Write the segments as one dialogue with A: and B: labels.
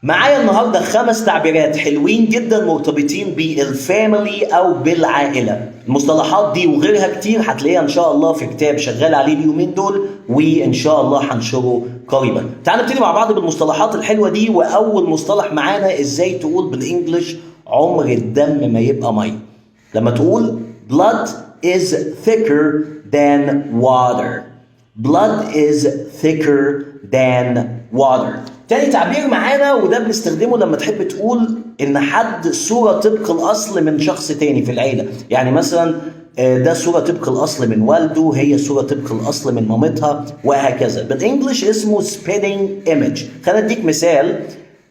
A: معايا النهارده 5 تعبيرات حلوين جدا مرتبطين بالفاميلي او بالعائله. المصطلحات دي وغيرها كتير هتلاقيها ان شاء الله في كتاب شغال عليه اليومين دول، وان شاء الله هنشره قريبا. تعالوا نبتدي مع بعض بالمصطلحات الحلوه دي. واول مصطلح معانا ازاي تقول بالانجلش عمر الدم ما يبقى ميه. لما تقول blood is thicker than water. blood is thicker than water. تاني تعبير معانا وده بنستخدمه لما تحب تقول ان حد صورة طبق الاصل من شخص تاني في العيلة. يعني مثلا ده صورة طبق الاصل من والده، هي صورة طبق الاصل من مامتها، وهكذا. بالانجلش اسمه spitting image. خلينا اديك مثال.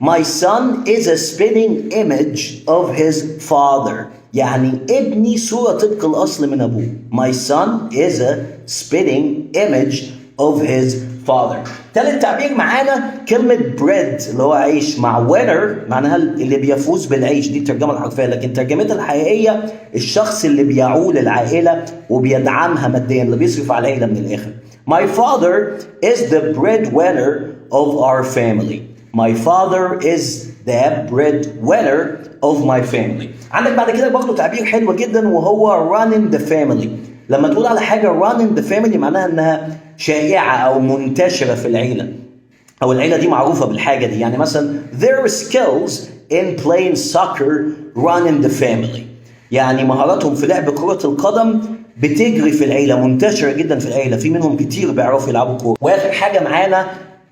A: My son is a spitting image of his father. يعني ابني صورة طبق الأصل من أبوه. My son is a spitting image of his father. تالت تعبير معانا كلمة bread اللي هو عيش، مع winner معناها اللي بيفوز بالعيش، دي الترجمة الحرفية. لكن ترجمتها الحقيقية الشخص اللي بيعول العائلة وبيدعمها ماديا، اللي بيصرف على العيلة من الآخر. My father is the breadwinner of our family. My father is the breadwinner of my family. عندك بعد كده برضه تعبير حلو جدا وهو running the family. لما تقول على حاجة running the family معناها انها شائعة او منتشرة في العيلة، او العيلة دي معروفة بالحاجة دي. يعني مثلا their skills in playing soccer run in the family. يعني مهاراتهم في لعب كرة القدم بتجري في العيلة، منتشرة جدا في العيلة، في منهم كتير بيعرفوا يلعبوا كورة. واخر حاجة معانا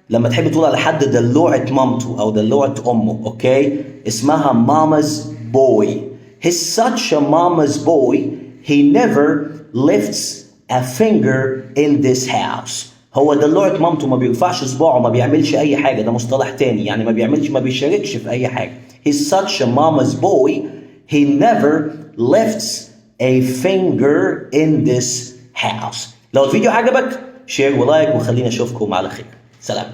A: لما تحب تقول على حد دلوعة مامته او دلوعة امه، اوكي، اسمها mama's boy. He's such a mama's boy. He never lifts a finger in this house. هو دلوعة مامته، ما بيرفعش صباعه، ما بيعملش اي حاجة. ده مصطلح تاني، يعني ما بيشاركش في اي حاجة. He's such a mama's boy. He never lifts a finger in this house. لو الفيديو عجبك شير ولايك، وخلينا اشوفكم على خير. سلام.